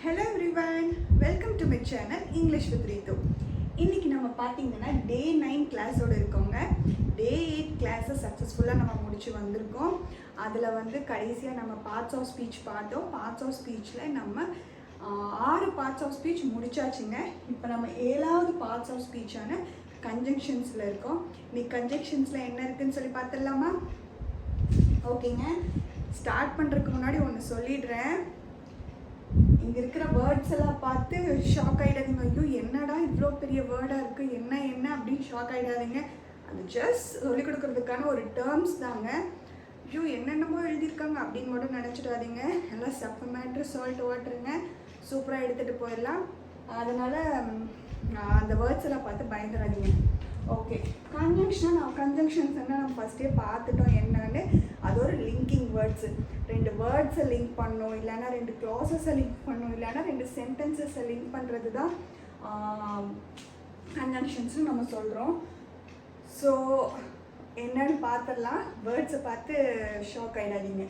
Hello everyone, welcome to my channel English with Ritu. இன்னைக்கு நம்ம பாத்தீங்கன்னா டே 9 கிளாஸோட இருக்கோங்க. டே 8 கிளாஸை சக்ஸஸ்ஃபுல்லாக நம்ம முடிச்சு வந்திருக்கோம். அதில் வந்து கடைசியாக நம்ம பார்ட்ஸ் ஆஃப் ஸ்பீச் பார்த்தோம். பார்ட்ஸ் ஆஃப் ஸ்பீச்சில் நம்ம 6 பார்ட்ஸ் ஆஃப் ஸ்பீச் முடிச்சாச்சுங்க. இப்போ நம்ம 7வது பார்ட்ஸ் ஆஃப் ஸ்பீச்சான கன்ஜங்ஷன்ஸில் இருக்கோம். இன்னைக்கு கன்ஜங்ஷன்ஸில் என்ன இருக்குன்னு சொல்லி பார்த்துடலாமா? ஓகேங்க, ஸ்டார்ட் பண்ணுறதுக்கு முன்னாடி ஒன்று சொல்லிடுறேன். இங்கே இருக்கிற வேர்ட்ஸ் எல்லாம் பார்த்து ஷாக் ஆகிடாதீங்க. ஐயோ என்னடா இவ்வளோ பெரிய வேர்டாக இருக்குது, என்ன அப்படின்னு ஷாக் ஆகிடாதீங்க. அது ஜஸ்ட் சொல்லிக் கொடுக்கறதுக்கான ஒரு டேர்ம்ஸ் தாங்க. ஐயோ என்னென்னமோ எழுதியிருக்காங்க அப்படின்னு மட்டும் நினச்சிடாதீங்க. எல்லாம் சப்பு மேட்ரு சால்ட் வாட்டருங்க, சூப்பராக எடுத்துகிட்டு போயிடலாம். அதனால் அந்த வேர்ட்ஸ் எல்லாம் பார்த்து பயந்துடாதீங்க. ஓகே, கன்ஜங்ஷன்ஸ் என்ன நம்ம ஃபஸ்ட்டே பார்த்துட்டோம் என்னன்னு. அது ஒரு லிங்கிங் வேர்ட்ஸு. 2 வேர்ட்ஸை லிங்க் பண்ணணும், இல்லைன்னா 2 க்ளாஸஸை லிங்க் பண்ணணும், இல்லைன்னா 2 சென்டென்சஸை லிங்க் பண்ணுறது தான் கன்ஜங்ஷன்ஸ்னு நம்ம சொல்கிறோம். ஸோ என்னன்னு பார்த்துடலாம். வேர்ட்ஸை பார்த்து ஷாக் ஆகிடாதீங்க.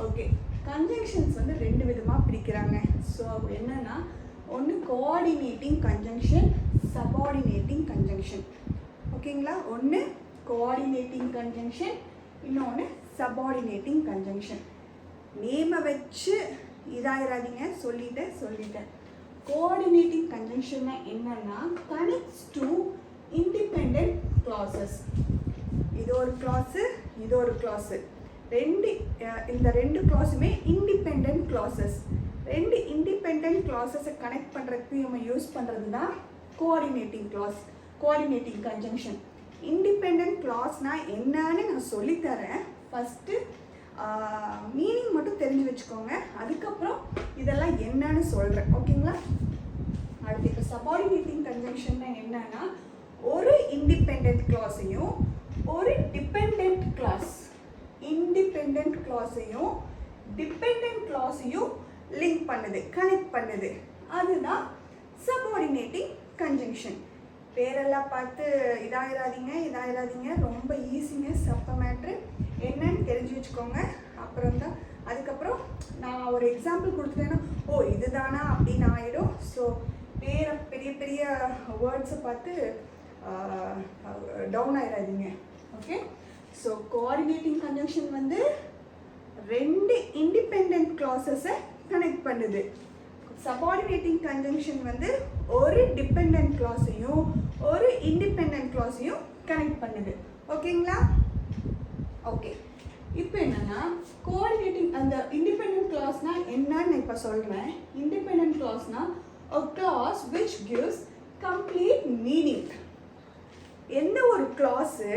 ஓகே, கன்ஜங்ஷன்ஸ் வந்து 2 விதமாக பிரிக்கிறாங்க. ஸோ என்னென்னா, ஒன்று கோஆர்டினேட்டிங் கன்ஜங்ஷன், சபார்டினேட்டிங் கன்ஜங்ஷன். ஓகேங்களா? ஒன்று கோஆர்டினேட்டிங் கன்ஜங்ஷன், இன்னொன்று சபார்டினேட்டிங் கன்ஜங்ஷன். நேமை வச்சு இதாயிராதீங்க, சொல்லிட்டேன். கோஆர்டினேட்டிங் கன்ஜங்ஷன்னா என்னன்னா, கனெக்ட்ஸ் டு இண்டிபெண்டன்ட் கிளாஸஸ். இது ஒரு கிளாஸு, இது ஒரு கிளாஸு. இந்த 2 கிளாஸுமே இண்டிபெண்டன்ட் கிளாஸஸ். 2 இண்டிபெண்டன்ட் கிளாஸஸை கனெக்ட் பண்ணுறதுக்கு நம்ம யூஸ் பண்ணுறது தான் coordinating clause, coordinating conjunction. Independent கிளாஸ்னால் என்னன்னு நான் சொல்லித்தரேன். ஃபஸ்ட்டு மீனிங் மட்டும் தெரிஞ்சு வச்சுக்கோங்க, அதுக்கப்புறம் இதெல்லாம் என்னன்னு சொல்கிறேன். ஓகேங்களா? அடுத்து இப்போ சபார்டினேட்டிங் கன்ஜங்ஷன்னா என்னன்னா, ஒரு இண்டிபெண்டன்ட் கிளாஸையும் ஒரு டிபெண்டன்ட் கிளாஸ், இண்டிபெண்டன்ட் கிளாஸையும் டிபெண்டன்ட் கிளாஸையும் லிங்க் பண்ணுது, கனெக்ட் பண்ணுது. அதுதான் சபார்டினேட்டிங் கன்ஜங்ஷன். பேரெல்லாம் பார்த்து இதாயிராதீங்க. ரொம்ப ஈஸிங்க, சப்ப மேட்ரு. என்னன்னு தெரிஞ்சு வச்சுக்கோங்க. அதுக்கப்புறம் நான் ஒரு எக்ஸாம்பிள் கொடுத்துட்டேன்னா ஓ இதுதானா அப்படின்னு ஆகிடும். ஸோ பெரிய வேர்ட்ஸை பார்த்து டவுன் ஆயிடாதீங்க. ஓகே, ஸோ கோஆர்டினேட்டிங் கன்ஜங்ஷன் வந்து 2 இண்டிபெண்டன்ட் கிளாஸஸை கனெக்ட் பண்ணுது. சபார்டினேட்டிங் கன்ஜங்ஷன் வந்து ஒரு டிபெண்டன்ட் கிளாஸையும் ஒரு இண்டிபெண்டன்ட் கிளாஸையும் கனெக்ட் பண்ணுது. ஓகேங்களா? ஓகே, இப்போ என்னன்னா, கோஆர்டினேட்டிங் அந்த இண்டிபெண்டன்ட் கிளாஸ்னா என்னன்னு இப்போ சொல்கிறேன். இண்டிபெண்டன்ட் கிளாஸ்னா a clause which gives complete meaning. எந்த ஒரு கிளாஸு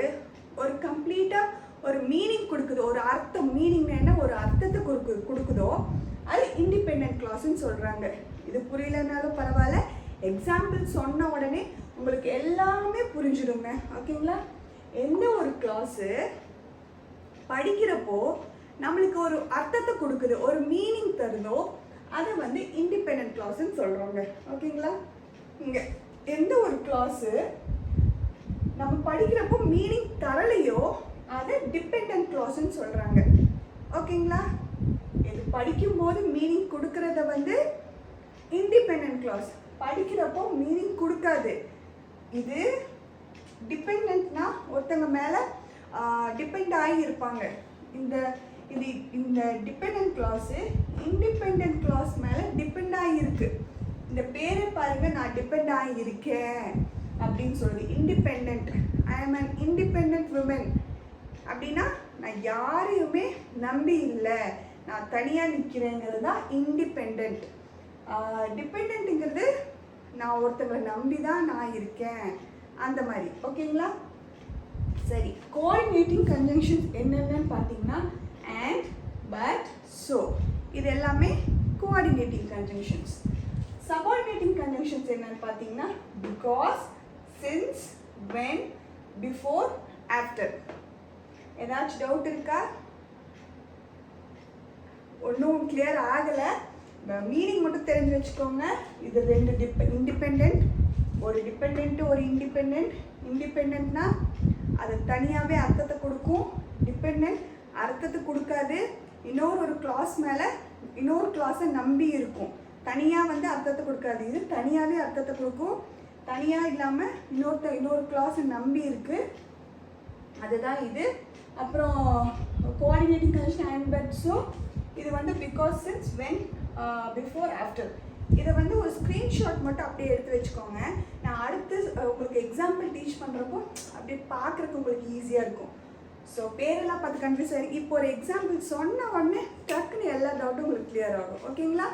ஒரு கம்ப்ளீட்டாக ஒரு மீனிங் கொடுக்குதோ, ஒரு அர்த்தம், மீனிங் என்ன ஒரு அர்த்தத்தை கொடுக்குதோ அது இண்டிபெண்டன்ட் கிளாஸ்ன்னு சொல்கிறாங்க. இது புரியலனாலும் பரவாயில்ல, எக்ஸாம்பிள் சொன்ன உடனே உங்களுக்கு எல்லாமே புரிஞ்சிடுங்க. ஓகேங்களா? எந்த ஒரு கிளாஸு படிக்கிறப்போ நம்மளுக்கு ஒரு அர்த்தத்தை கொடுக்குது, ஒரு மீனிங் தருதோ அதை வந்து இண்டிபெண்டன்ட் கிளாஸ்ன்னு சொல்கிறோங்க. ஓகேங்களா? இங்கே எந்த ஒரு கிளாஸு நம்ம படிக்கிறப்போ மீனிங் தரலையோ அதை டிபெண்டன்ட் கிளாஸ்ன்னு சொல்கிறாங்க. ஓகேங்களா? இது படிக்கும்போது மீனிங் கொடுக்கறத வந்து இண்டிபெண்டன்ட் கிளாஸ், படிக்கிறப்போ மீனிங் கொடுக்காது. இது டிபெண்ட்னா ஒருத்தங்க மேலே டிபெண்ட் ஆகி இருப்பாங்க. இந்த டிபெண்டன்ட் கிளாஸு இண்டிபெண்டன்ட் கிளாஸ் மேலே டிபெண்ட் ஆகியிருக்கு. இந்த பேரை பாருங்க, நான் டிபெண்ட் ஆகியிருக்கேன் அப்படின்னு சொல்லுது. இண்டிபெண்ட், ஐ ஆம் அன் இண்டிபெண்டன்ட் விமன் அப்படின்னா நான் யாரையுமே நம்பி இல்லை, நான் தனியாக நிற்கிறேங்கிறது தான் இண்டிபெண்ட். டிபெண்ட்டுங்கிறது நான் ஒருத்தவங்களை நம்பி தான் நான் இருக்கேன், அந்த மாதிரி. ஓகேங்களா? சரி, கோஆர்டினேட்டிங் கன்ஜங்ஷன்ஸ் என்னென்னு பார்த்தீங்கன்னா and, but, so இது எல்லாமே கோஆர்டினேட்டிங் கன்ஜங்ஷன்ஸ். சபார்டினேட்டிங் கன்ஜங்ஷன்ஸ் என்னன்னு பார்த்தீங்கன்னா because, since, when, before, after. ஏதாச்சும் டவுட் இருக்கா? ஒன்றும் கிளியர் ஆகலை. மீனிங் மட்டும் தெரிஞ்சு வச்சுக்கோங்க. இது 2 இண்டிபெண்ட், ஒரு டிபெண்ட் ஒரு இண்டிபெண்ட். இண்டிபெண்ட்னா அது தனியாகவே அர்த்தத்தை கொடுக்கும், டிபெண்ட் அர்த்தத்தை கொடுக்காது. இன்னொரு கிளாஸ் மேலே இன்னொரு கிளாஸை நம்பி இருக்கும், தனியாக வந்து அர்த்தத்தை கொடுக்காது, இது தனியாகவே அர்த்தத்தை கொடுக்கும். தனியாக இல்லாமல் இன்னொரு கிளாஸை நம்பி இருக்குது, அதுதான் இது. அப்புறம் coordinating condition and but. So இது வந்து because, since, when, before, after. இதை வந்து ஒரு ஸ்க்ரீன்ஷாட் மட்டும் அப்படியே எடுத்து வச்சுக்கோங்க. நான் அடுத்து உங்களுக்கு எக்ஸாம்பிள் டீச் பண்ணுறப்போ அப்படியே பார்க்குறதுக்கு உங்களுக்கு ஈஸியாக இருக்கும். ஸோ பேரெல்லாம் பார்த்து கன்ஃபியூஸ் ஆகிருக்கு. இப்போ ஒரு எக்ஸாம்பிள் சொன்ன உடனே டக்குன்னு எல்லா டவுட்டும் உங்களுக்கு கிளியர் ஆகும். ஓகேங்களா?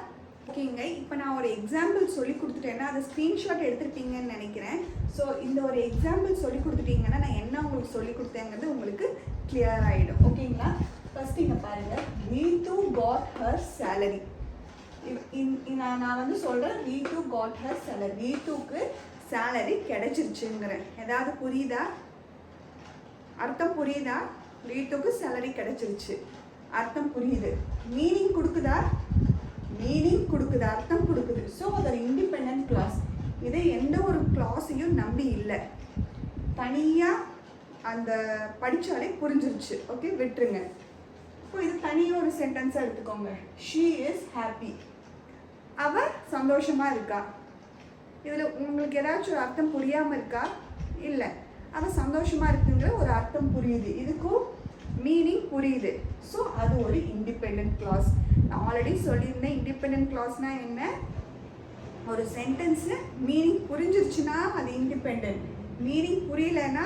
ஓகேங்க. இப்போ நான் ஒரு எக்ஸாம்பிள் சொல்லி கொடுத்துட்டேன்னா அதை ஸ்க்ரீன்ஷாட் எடுத்துருப்பீங்கன்னு நினைக்கிறேன். ஸோ இந்த ஒரு எக்ஸாம்பிள் சொல்லி கொடுத்துட்டீங்கன்னா நான் என்ன உங்களுக்கு சொல்லி கொடுத்தேங்கிறது உங்களுக்கு கிளியர் ஆகிடும். ஓகேங்களா? ஃபர்ஸ்ட் இங்கே பாருங்கள், Ritu got her salary. நான் வந்து சொல்கிறேன், Ritu got her salary. ரீத்துக்கு சேலரி கிடைச்சிருச்சுங்கிறேன். ஏதாவது புரியுதா? அர்த்தம் புரியுதா? ரீத்துக்கு சேலரி கிடைச்சிருச்சு, அர்த்தம் புரியுது. மீனிங் கொடுக்குதா? மீனிங் கொடுக்குது, அர்த்தம் கொடுக்குது. ஸோ அது ஒரு இண்டிபெண்ட் கிளாஸ். இது எந்த ஒரு கிளாஸையும் நம்பி இல்லை, தனியாக அந்த படித்தாலே புரிஞ்சிருச்சு. ஓகே, விட்டுருங்க. இப்போ இது தனியாக ஒரு சென்டென்ஸாக எடுத்துக்கோங்க. She is happy. அவள் சந்தோஷமாக இருக்கா. இதில் உங்களுக்கு ஏதாச்சும் ஒரு அர்த்தம் புரியாமல் இருக்கா? இல்லை, அவள் சந்தோஷமாக இருக்குங்கிற ஒரு அர்த்தம் புரியுது, இதுக்கும் மீனிங் புரியுது. ஸோ அது ஒரு இண்டிபெண்ட் கிளாஸ். நான் ஆல்ரெடி சொல்லியிருந்தேன், இண்டிபெண்ட் கிளாஸ்னால் என்ன? ஒரு சென்டென்ஸு மீனிங் புரிஞ்சிருச்சுன்னா அது இண்டிபெண்ட். மீனிங் புரியலைன்னா,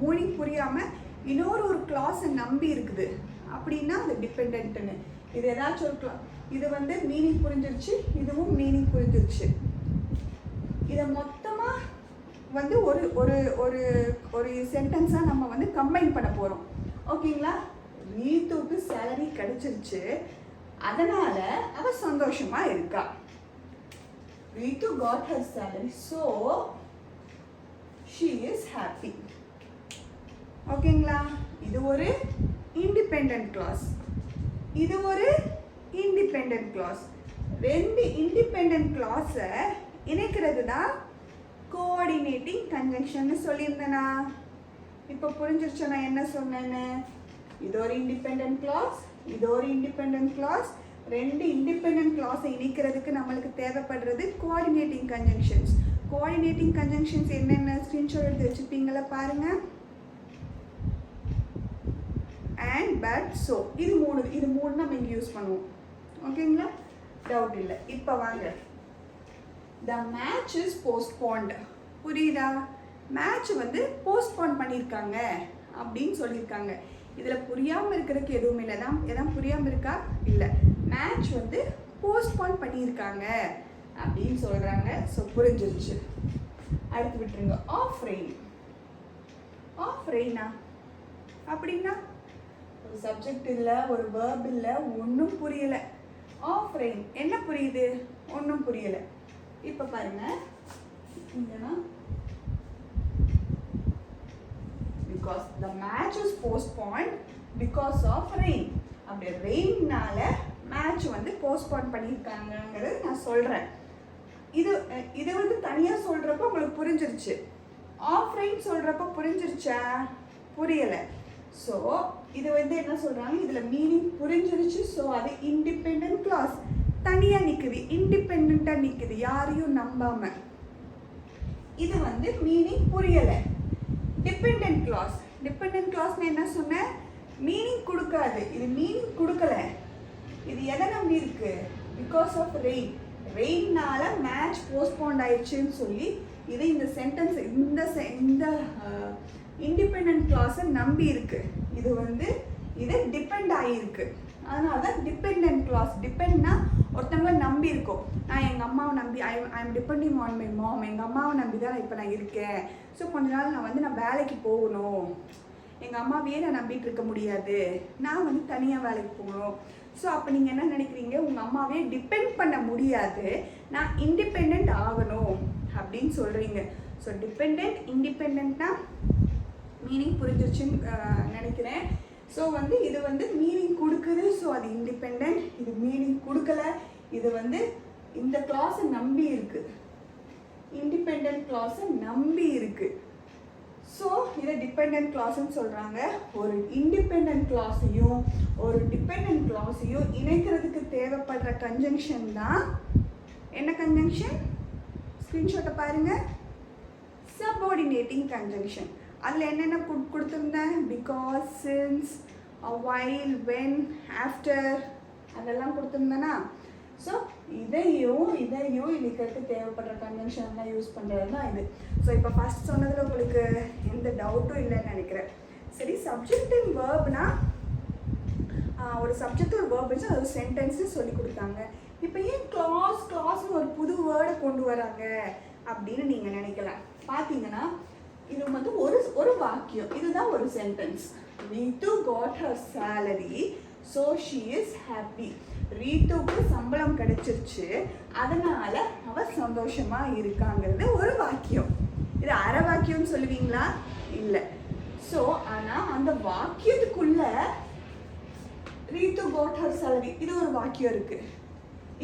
மீனிங் புரியாமல் இன்னொரு கிளாஸை நம்பி இருக்குது அப்படின்னா அது டிபெண்ட்டுன்னு. இது ஏதாச்சும் ஒரு இது வந்து மீனிங் புரிஞ்சிருச்சு, இதுவும் மீனிங் புரிஞ்சிருச்சு. இதை மொத்தமாக வந்து ஒரு ஒரு ஒரு ஒரு சென்டென்ஸாக நம்ம வந்து கம்பைன் பண்ண போகிறோம். ஓகேங்களா? ரீத்துக்கு சேலரி கிடைச்சிருச்சு, அதனால் அவள் சந்தோஷமாக இருக்கா. Ritu got her salary, so she is happy. ஓகேங்களா? இது ஒரு இண்டிபெண்டன்ட் கிளாஸ், இது ஒரு இண்டிபெண்டன்ட் கிளாஸ். ரெண்டு இண்டிபெண்டன்ட் கிளாஸை இணைக்கிறது தான் கோஆர்டினேட்டிங் கன்ஜங்ஷன்னு சொல்லியிருந்தேனா? இப்போ புரிஞ்சிருச்சு நான் என்ன சொன்னேன்னு? இது ஒரு இண்டிபெண்டன்ட் கிளாஸ், இது ஒரு இண்டிபெண்டன்ட் கிளாஸ். ரெண்டு இண்டிபெண்டன்ட் கிளாஸை இணைக்கிறதுக்கு நம்மளுக்கு தேவைப்படுறது கோஆர்டினேட்டிங் கன்ஜங்ஷன்ஸ். கோஆர்டினேட்டிங் கன்ஜங்ஷன்ஸ் என்னென்ன ஸ்க்ரீன்ஷாட் எடுத்து வச்சுருப்பீங்களா பாருங்கள். அண்ட், பட், ஸோ இது மூணு நம்ம இங்கே யூஸ் பண்ணுவோம். ஓகேங்களா? டவுட் இல்லை. இப்போ வாங்க, த மேட்ச் இஸ் போஸ்ட்போன்ட். புரியுதா? மேட்ச் வந்து போஸ்ட்போன் பண்ணியிருக்காங்க அப்படின்னு சொல்லியிருக்காங்க. இதில் புரியாமல் இருக்கிறதுக்கு எதுவும் இல்லை தான். எதாவது புரியாமல் இருக்கா? இல்லை. மேட்ச் வந்து போஸ்ட்போன் பண்ணியிருக்காங்க அப்படின்னு சொல்கிறாங்க. ஸோ புரிஞ்சிருச்சு, அடுத்து விட்டுருங்க. Of rain. ஆஃப் ரெயினா அப்படின்னா ஒரு சப்ஜெக்ட் இல்லை, ஒரு வேர்ப் இல்லை, ஒன்றும் புரியலை. ஆஃப் ரெயின் என்ன புரியுது? ஒன்றும் புரியலை. இப்போ பாருங்க, இங்கன்னா because the match is postponed because of rain. அப்படி ரெயின்னால மேட்ச் வந்து போஸ்ட்போன் பண்ணியிருக்காங்கிறது நான் சொல்கிறேன். இது வந்து தனியாக சொல்கிறப்போ உங்களுக்கு புரிஞ்சிருச்சு. ஆஃப் ரெயின் சொல்கிறப்போ புரிஞ்சிருச்சா? புரியலை. ஸோ இது வந்து என்ன சொல்கிறாங்க, இதில் மீனிங் புரிஞ்சிருச்சு. ஸோ அது இண்டிபெண்ட் கிளாஸ், தனியாக நிற்குது, இண்டிபெண்ட்டாக நிற்குது, யாரையும் நம்பாமல். இது வந்து மீனிங் புரியலை. Dependent class. டிபெண்டன்ட் கிளாஸ்னு என்ன சொன்னேன்? மீனிங் கொடுக்காது. இது மீனிங் கொடுக்கல. இது எதை நம்பி இருக்கு? Because of rain. ரெயின்னால மேட்ச் போஸ்ட்போன் ஆயிடுச்சுன்னு சொல்லி இது இந்த சென்டென்ஸ் இந்த இண்டிபெண்டன்ட் கிளாஸை நம்பி இருக்கு. இது வந்து இது டிபெண்ட் ஆகியிருக்கு. அதனால தான் டிபெண்டன்ட் கிளாஸ். டிபெண்ட்னா ஒருத்தவங்களை நம்பி இருக்கோம். நான் எங்கள் அம்மாவை நம்பி I am depending on my mom. எங்கள் அம்மாவை நம்பி தான் இப்போ நான் இருக்கேன். ஸோ கொஞ்ச நாள் நான் வேலைக்கு போகணும், எங்கள் அம்மாவையே நான் நம்பிட்டு இருக்க முடியாது, நான் வந்து தனியாக வேலைக்கு போகணும். ஸோ அப்போ நீங்கள் என்ன நினைக்கிறீங்க? உங்கள் அம்மாவே டிபெண்ட் பண்ண முடியாது, நான் இண்டிபெண்ட் ஆகணும் அப்படின்னு சொல்கிறீங்க. ஸோ டிபெண்ட் இண்டிபெண்ட்னா மீனிங் புரிஞ்சிருச்சுன்னு நினைக்கிறேன். ஸோ வந்து இது வந்து மீனிங் கொடுக்குது. ஸோ அது இண்டிபெண்ட். இது மீனிங் கொடுக்கல. இது வந்து இந்த கிளாஸை நம்பி இருக்கு, இண்டிபெண்ட் கிளாஸை நம்பி இருக்கு. ஸோ இதை டிபெண்ட் கிளாஸ்ன்னு சொல்கிறாங்க. ஒரு இண்டிபெண்ட் கிளாஸையும் ஒரு டிபெண்ட் கிளாஸையும் இணைக்கிறதுக்கு தேவைப்படுற கன்ஜங்ஷன் தான் கன்ஜங்ஷன் ஸ்க்ரீன்ஷாட்டை பாருங்கள். சப்பார்டினேட்டிங் கன்ஜங்ஷன் அதில் என்னென்ன கொடுத்துருந்தேன்? Because, since, while, when, after அதெல்லாம் கொடுத்துருந்தேன்னா. ஸோ இதையும் இதுக்கு தேவைப்படுற கன்வென்ஷன் தான் யூஸ் பண்ணுறது தான் இது. ஸோ இப்போ ஃபஸ்ட் சொன்னதில் உங்களுக்கு எந்த டவுட்டும் இல்லைன்னு நினைக்கிறேன். சரி, சப்ஜெக்ட் அண்ட் வேர்ப்னா ஒரு சப்ஜெக்ட் ஒரு வேர்ப் வச்சு அது சென்டென்ஸு சொல்லி கொடுத்தாங்க. இப்போ ஏன் கிளாஸ்னு ஒரு புது வேர்டை கொண்டு வராங்க அப்படின்னு நீங்கள் நினைக்கலாம். பார்த்தீங்கன்னா இது வந்து ஒரு வாக்கியம், இதுதான் ஒரு sentence. Ritu got her salary, so she is happy. ரீத்துக்கு சம்பளம் கிடைச்சிருச்சு, அதனால அவ சந்தோஷமா இருக்காங்கிறது ஒரு வாக்கியம். இது அரை வாக்கியம்னு சொல்லுவீங்களா? இல்லை. ஸோ ஆனால் அந்த வாக்கியத்துக்குள்ள ரீத்து got her salary இது ஒரு வாக்கியம் இருக்கு,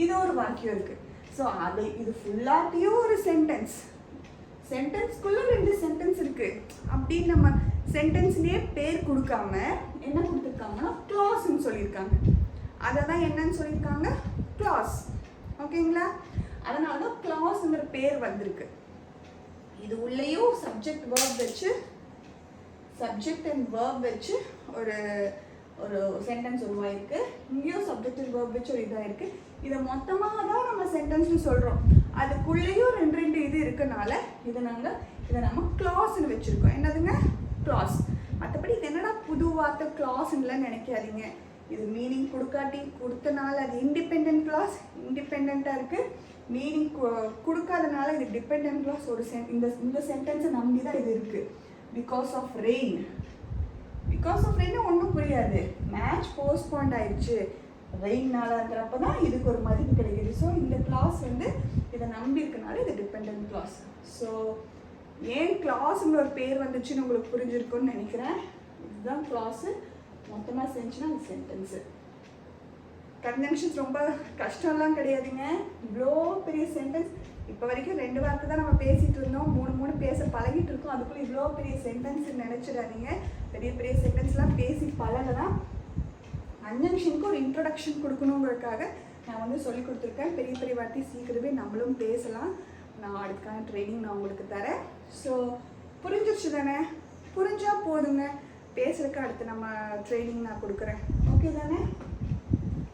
இது ஒரு வாக்கியம் இருக்கு. ஸோ அது இது ஃபுல்லாத்தையும் ஒரு சென்டென்ஸ்குள்ள 2 சென்டென்ஸ் இருக்கு அப்படின்னு நம்ம சென்டென்ஸ்லேயே பேர் கொடுக்காம என்ன கொடுத்துருக்காங்கன்னா க்ளாஸ்ன்னு சொல்லியிருக்காங்க. அதை தான் என்னன்னு சொல்லியிருக்காங்க? க்ளாஸ். ஓகேங்களா? அதனால தான் க்ளாஸ்ங்கிற பேர் வந்திருக்கு. இது உள்ளேயும் சப்ஜெக்ட் அண்ட் வேர்ப் வச்சு ஒரு ஒரு சென்டென்ஸ் உருவாயிருக்கு. இங்கேயும் சப்ஜெக்ட் அண்ட் வேர்ப் வச்சு ஒரு இதாக இருக்குது. இதை மொத்தமாக தான் நம்ம சென்டென்ஸ்னு சொல்கிறோம். அதுக்குள்ளேயும் 2 இது இருக்கனால இதை நம்ம க்ளாஸ்ன்னு வச்சுருக்கோம். என்னதுங்க? க்ளாஸ். மற்றபடி இது என்னடா புது வார்த்தை க்ளாஸ்ன்னுலாம் நினைக்காதீங்க. இது மீனிங் கொடுத்தனால அது இண்டிபெண்ட் கிளாஸ், இண்டிபெண்ட்டாக இருக்குது. மீனிங் கொடுக்காதனால இது டிபெண்ட் கிளாஸ். ஒரு இந்த சென்டென்ஸை நம்பி தான் இது இருக்குது. பிகாஸ் ஆஃப் ரெயின் ஒன்றும் புரியாது. மேட்ச் போஸ்ட்போண்ட் ஆயிடுச்சு, ரெயின்னாலங்கிறப்ப தான் இதுக்கு ஒரு மதிப்பு கிடைக்குது. ஸோ இந்த கிளாஸ் வந்து இதை நம்பி இருக்கனால இது டிபெண்ட் கிளாஸ். ஸோ ஏன் கிளாஸுங்கிற ஒரு பேர் வந்துச்சுன்னு உங்களுக்கு புரிஞ்சிருக்குன்னு நினைக்கிறேன். இதுதான் கிளாஸு. மொத்தமாக செஞ்சுன்னா அது சென்டென்ஸு. கன்ஜங்ஷன்ஸ் ரொம்ப கஷ்டம்லாம் கிடையாதுங்க. இவ்வளோ பெரிய சென்டென்ஸ் இப்போ வரைக்கும் 2 வார்த்தை தான் நம்ம பேசிகிட்டு இருந்தோம். 3 பேச பழகிட்டு இருக்கோம். அதுக்குள்ளே இவ்வளோ பெரிய சென்டென்ஸ் நினச்சிடாதீங்க. பெரிய சென்டென்ஸ்லாம் பேசி பழகலாம். கன்ஜங்ஷனுக்கு ஒரு இன்ட்ரொடக்ஷன் கொடுக்கணுங்கிறதுக்காக நான் வந்து சொல்லி கொடுத்துருக்கேன். பெரிய வார்த்தை சீக்கிரமே நம்மளும் பேசலாம். நான் அதுக்கான ட்ரைனிங் நான் உங்களுக்கு தரேன். ஸோ புரிஞ்சிருச்சு தானே? புரிஞ்சால் போதுங்க. பேசுறதுக்கு அடுத்து நம்ம ட்ரைனிங் நான் கொடுக்குறேன். ஓகே தானே?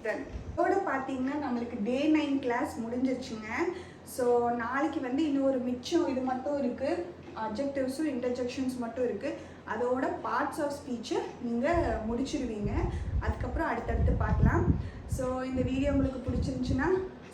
தென் இதோட பார்த்தீங்கன்னா நம்மளுக்கு டே 9 கிளாஸ் முடிஞ்சிருச்சுங்க. ஸோ நாளைக்கு வந்து இன்னொரு மிச்சம் இது மட்டும் இருக்குது. அட்ஜெக்டிவ்ஸும் இன்டர்ஜெக்ஷன்ஸ் மட்டும் இருக்குது. அதோட பார்ட்ஸ் ஆஃப் ஸ்பீச்சை நீங்கள் முடிச்சிடுவீங்க. அதுக்கப்புறம் அடுத்தடுத்து பார்க்கலாம். ஸோ இந்த வீடியோ உங்களுக்கு பிடிச்சிருந்துச்சுன்னா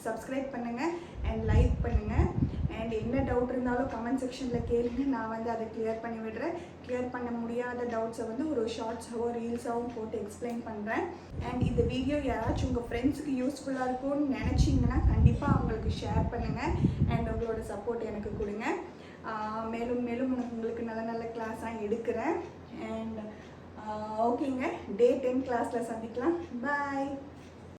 சப்ஸ்கிரைப் பண்ணுங்கள் அண்ட் லைக் பண்ணுங்கள். அண்ட் என்ன டவுட் இருந்தாலும் கமெண்ட் செக்ஷனில் கேளுங்க. நான் வந்து அதை கிளியர் பண்ணி விடுறேன். கிளியர் பண்ண முடியாத டவுட்ஸை வந்து ஒரு ஷார்ட்ஸாவோ ரீல்ஸாகவும் போட்டு எக்ஸ்பிளைன் பண்ணுறேன். அண்ட் இந்த வீடியோ யாராச்சும் உங்கள் ஃப்ரெண்ட்ஸுக்கு யூஸ்ஃபுல்லாக இருக்கும்னு நினச்சிங்கன்னா கண்டிப்பாக அவங்களுக்கு ஷேர் பண்ணுங்கள். அண்ட் உங்களோட சப்போர்ட் எனக்கு கொடுங்க. மேலும் உங்களுக்கு நல்ல கிளாஸாக எடுக்கிறேன். அண்ட் ஓகேங்க, டே 10 கிளாஸில் சந்திக்கலாம். பாய்.